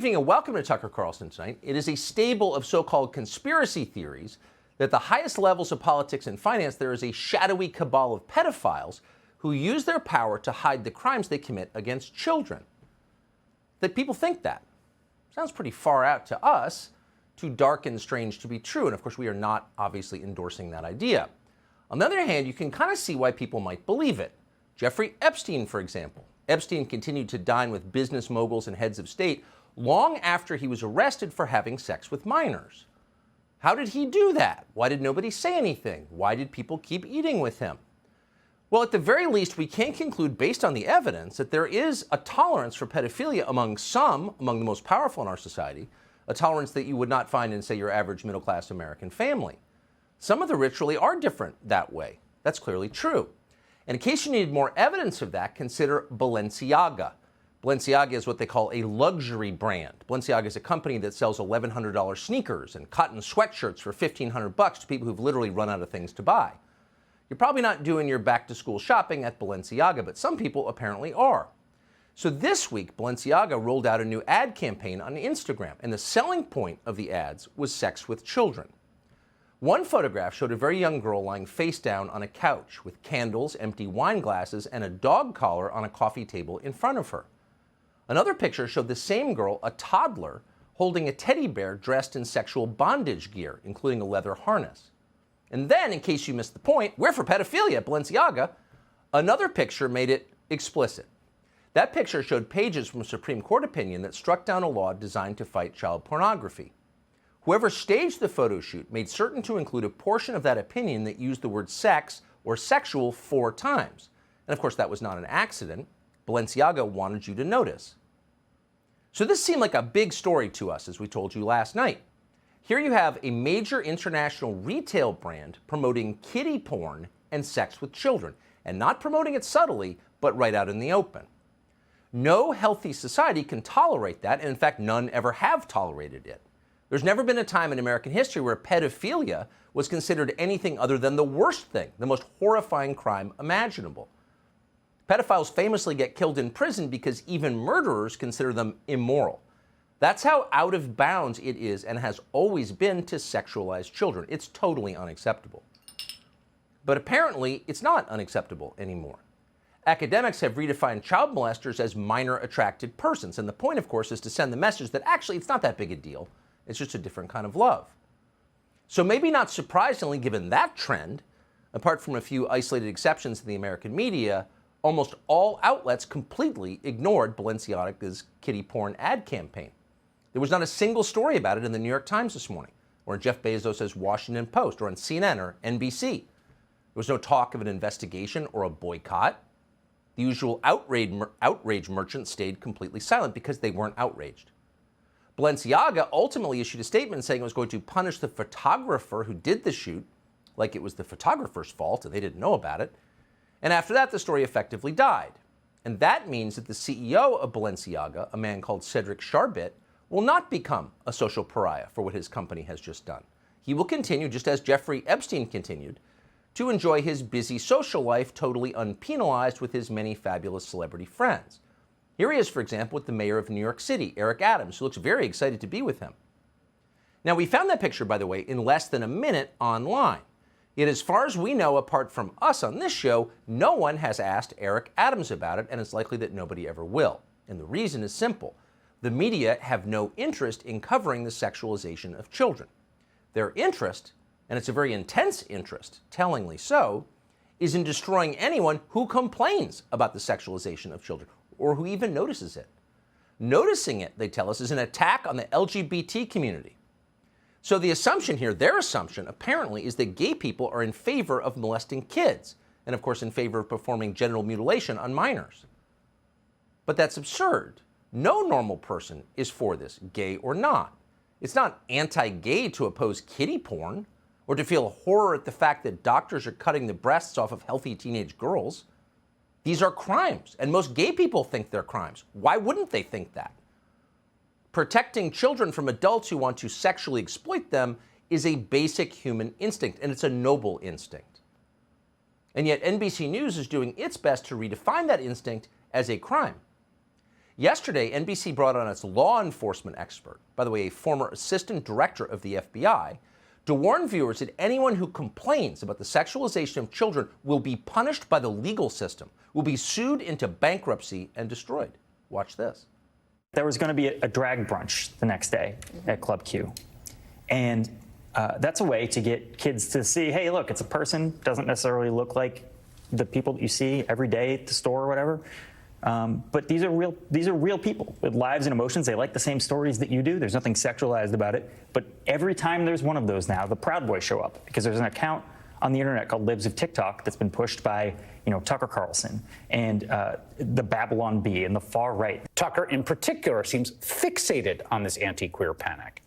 Evening and welcome to Tucker Carlson Tonight. It is a stable of so-called conspiracy theories that at the highest levels of politics and finance there is a shadowy cabal of pedophiles who use their power to hide the crimes they commit against children. That people think that. Sounds pretty far out to us, too dark and strange to be true, and of course we are not obviously endorsing that idea. On the other hand, you can kind of see why people might believe it. Jeffrey Epstein, for example. Epstein continued to dine with business moguls and heads of state long after he was arrested for having sex with minors. How did he do that? Why did nobody say anything? Why did people keep eating with him? Well, at the very least, we can conclude based on the evidence that there is a tolerance for pedophilia among the most powerful in our society, a tolerance that you would not find in, say, your average middle-class American family. Some of the rich really are different that way. That's clearly true. And in case you need more evidence of that, consider Balenciaga. Balenciaga is what they call a luxury brand. Balenciaga is a company that sells $1,100 sneakers and cotton sweatshirts for $1,500 to people who've literally run out of things to buy. You're probably not doing your back-to-school shopping at Balenciaga, but some people apparently are. So this week, Balenciaga rolled out a new ad campaign on Instagram, and the selling point of the ads was sex with children. One photograph showed a very young girl lying face down on a couch with candles, empty wine glasses, and a dog collar on a coffee table in front of her. Another picture showed the same girl, a toddler, holding a teddy bear dressed in sexual bondage gear, including a leather harness. And then, in case you missed the point, we're for pedophilia at Balenciaga. Another picture made it explicit. That picture showed pages from a Supreme Court opinion that struck down a law designed to fight child pornography. Whoever staged the photo shoot made certain to include a portion of that opinion that used the word sex or sexual 4 times. And of course, that was not an accident. Balenciaga wanted you to notice. So this seemed like a big story to us, as we told you last night. Here you have a major international retail brand promoting kiddie porn and sex with children, and not promoting it subtly, but right out in the open. No healthy society can tolerate that, and in fact, none ever have tolerated it. There's never been a time in American history where pedophilia was considered anything other than the worst thing, the most horrifying crime imaginable. Pedophiles famously get killed in prison because even murderers consider them immoral. That's how out of bounds it is and has always been to sexualize children. It's totally unacceptable. But apparently, it's not unacceptable anymore. Academics have redefined child molesters as minor attracted persons, and the point, of course, is to send the message that actually it's not that big a deal. It's just a different kind of love. So maybe not surprisingly, given that trend, apart from a few isolated exceptions in the American media, almost all outlets completely ignored Balenciaga's kiddie porn ad campaign. There was not a single story about it in the New York Times this morning, or in Jeff Bezos' Washington Post, or on CNN or NBC. There was no talk of an investigation or a boycott. The usual outrage merchants stayed completely silent because they weren't outraged. Balenciaga ultimately issued a statement saying it was going to punish the photographer who did the shoot, like it was the photographer's fault and they didn't know about it. And after that, the story effectively died. And that means that the CEO of Balenciaga, a man called Cedric Charbit, will not become a social pariah for what his company has just done. He will continue, just as Jeffrey Epstein continued, to enjoy his busy social life totally unpenalized with his many fabulous celebrity friends. Here he is, for example, with the mayor of New York City, Eric Adams, who looks very excited to be with him. Now, we found that picture, by the way, in less than a minute online. Yet as far as we know, apart from us on this show, no one has asked Eric Adams about it, and it's likely that nobody ever will. And the reason is simple. The media have no interest in covering the sexualization of children. Their interest, and it's a very intense interest, tellingly so, is in destroying anyone who complains about the sexualization of children, or who even notices it. Noticing it, they tell us, is an attack on the LGBT community. So the assumption here, their assumption, apparently, is that gay people are in favor of molesting kids, and of course in favor of performing genital mutilation on minors. But that's absurd. No normal person is for this, gay or not. It's not anti-gay to oppose kiddie porn, or to feel horror at the fact that doctors are cutting the breasts off of healthy teenage girls. These are crimes, and most gay people think they're crimes. Why wouldn't they think that? Protecting children from adults who want to sexually exploit them is a basic human instinct, and it's a noble instinct. And yet NBC News is doing its best to redefine that instinct as a crime. Yesterday, NBC brought on its law enforcement expert, by the way, a former assistant director of the FBI, to warn viewers that anyone who complains about the sexualization of children will be punished by the legal system, will be sued into bankruptcy and destroyed. Watch this. There was going to be a drag brunch the next day at Club Q. And that's a way to get kids to see, hey, look, it's a person, doesn't necessarily look like the people that you see every day at the store or whatever. But these are real people with lives and emotions. They like the same stories that you do. There's nothing sexualized about it. But every time there's one of those now, the Proud Boys show up because there's an account on the internet called Libs of TikTok that's been pushed by, Tucker Carlson and the Babylon Bee and the far right. Tucker, in particular, seems fixated on this anti-queer panic.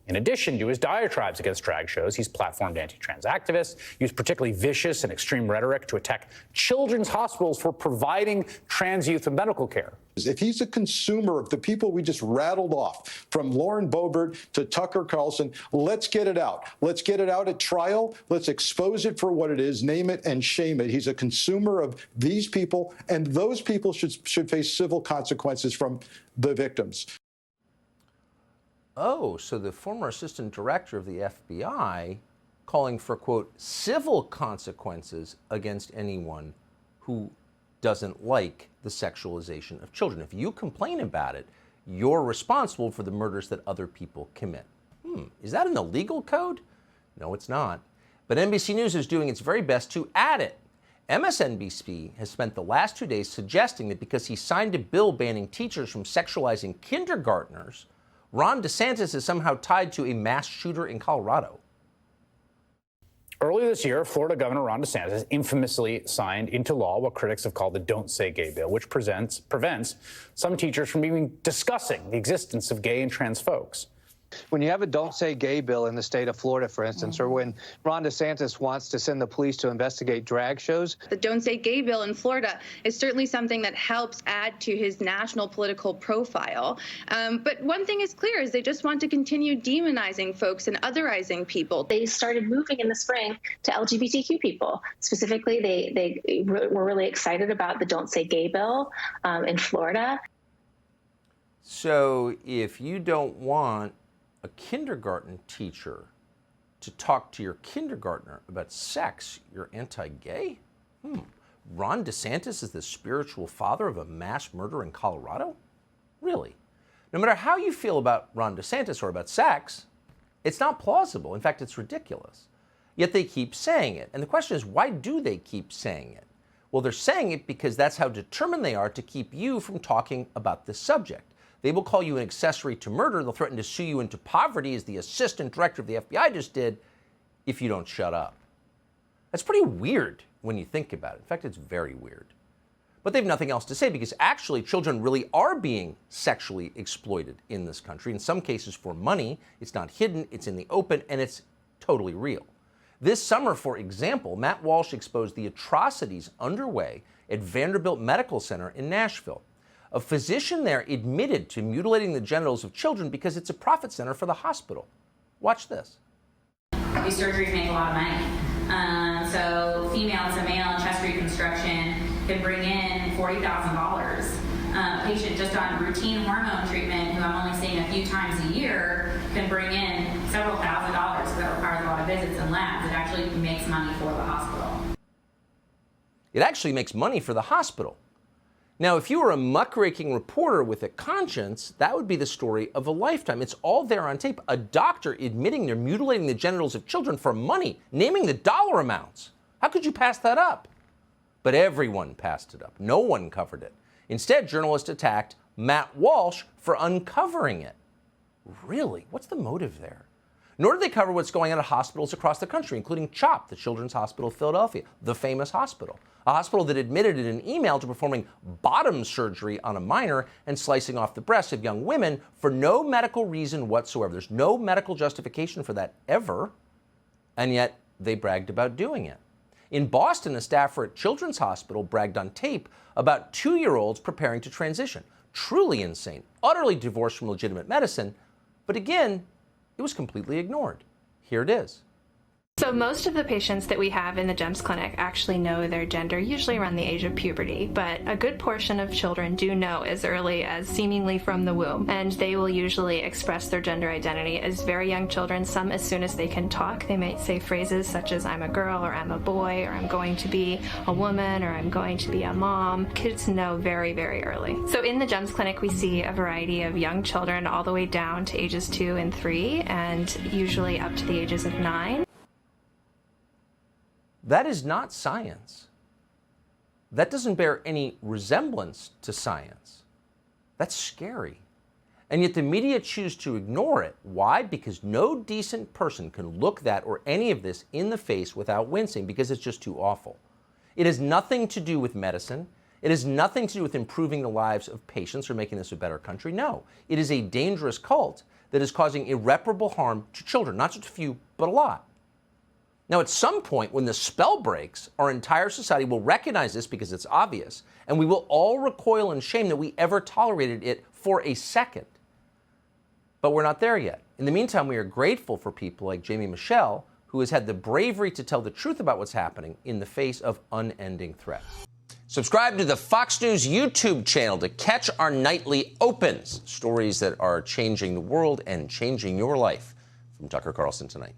In addition to his diatribes against drag shows, he's platformed anti-trans activists, used particularly vicious and extreme rhetoric to attack children's hospitals for providing trans youth medical care. If he's a consumer of the people we just rattled off, from Lauren Boebert to Tucker Carlson, let's get it out. Let's get it out at trial. Let's expose it for what it is, name it and shame it. He's a consumer of these people, and those people should face civil consequences from the victims. Oh, so the former assistant director of the FBI calling for, quote, civil consequences against anyone who doesn't like the sexualization of children. If you complain about it, you're responsible for the murders that other people commit. Is that in the legal code? No, it's not. But NBC News is doing its very best to add it. MSNBC has spent the last 2 days suggesting that because he signed a bill banning teachers from sexualizing kindergartners, Ron DeSantis is somehow tied to a mass shooter in Colorado. Earlier this year, Florida Governor Ron DeSantis infamously signed into law what critics have called the Don't Say Gay bill, which prevents some teachers from even discussing the existence of gay and trans folks. When you have a Don't Say Gay bill in the state of Florida, for instance, or when Ron DeSantis wants to send the police to investigate drag shows. The Don't Say Gay bill in Florida is certainly something that helps add to his national political profile. But one thing is clear is they just want to continue demonizing folks and otherizing people. They started moving in the spring to LGBTQ people. Specifically, they were really excited about the Don't Say Gay bill in Florida. So if you don't want a kindergarten teacher to talk to your kindergartner about sex, you're anti-gay? Ron DeSantis is the spiritual father of a mass murder in Colorado? Really? No matter how you feel about Ron DeSantis or about sex, it's not plausible. In fact, it's ridiculous. Yet they keep saying it. And the question is, why do they keep saying it? Well, they're saying it because that's how determined they are to keep you from talking about this subject. They will call you an accessory to murder. They'll threaten to sue you into poverty, as the assistant director of the FBI just did, if you don't shut up. That's pretty weird when you think about it. In fact, it's very weird. But they have nothing else to say because actually children really are being sexually exploited in this country, in some cases for money. It's not hidden, it's in the open, and it's totally real. This summer, for example, Matt Walsh exposed the atrocities underway at Vanderbilt Medical Center in Nashville. A physician there admitted to mutilating the genitals of children because it's a profit center for the hospital. Watch this. These surgeries make a lot of money. So female to male chest reconstruction can bring in $40,000. A patient just on routine hormone treatment, who I'm only seeing a few times a year, can bring in several $1,000s. So that requires a lot of visits and labs. It actually makes money for the hospital. It actually makes money for the hospital. Now, if you were a muckraking reporter with a conscience, that would be the story of a lifetime. It's all there on tape. A doctor admitting they're mutilating the genitals of children for money, naming the dollar amounts. How could you pass that up? But everyone passed it up. No one covered it. Instead, journalists attacked Matt Walsh for uncovering it. Really? What's the motive there? Nor did they cover what's going on at hospitals across the country, including CHOP, the Children's Hospital of Philadelphia, the famous hospital. A hospital that admitted in an email to performing bottom surgery on a minor and slicing off the breasts of young women for no medical reason whatsoever. There's no medical justification for that ever, and yet they bragged about doing it. In Boston, a staffer at Children's Hospital bragged on tape about 2-year-olds preparing to transition. Truly insane, utterly divorced from legitimate medicine, but again, it was completely ignored. Here it is. So most of the patients that we have in the GEMS clinic actually know their gender, usually around the age of puberty, but a good portion of children do know as early as seemingly from the womb, and they will usually express their gender identity as very young children, some as soon as they can talk. They might say phrases such as I'm a girl, or I'm a boy, or I'm going to be a woman, or I'm going to be a mom. Kids know very, very early. So in the GEMS clinic we see a variety of young children all the way down to ages 2 and 3, and usually up to the ages of 9. That is not science. That doesn't bear any resemblance to science. That's scary. And yet the media choose to ignore it. Why? Because no decent person can look that or any of this in the face without wincing, because it's just too awful. It has nothing to do with medicine. It has nothing to do with improving the lives of patients or making this a better country. No, it is a dangerous cult that is causing irreparable harm to children, not just a few, but a lot. Now, at some point, when the spell breaks, our entire society will recognize this because it's obvious, and we will all recoil in shame that we ever tolerated it for a second. But we're not there yet. In the meantime, we are grateful for people like Jamie Michelle, who has had the bravery to tell the truth about what's happening in the face of unending threats. Subscribe to the Fox News YouTube channel to catch our nightly opens, stories that are changing the world and changing your life. From Tucker Carlson Tonight.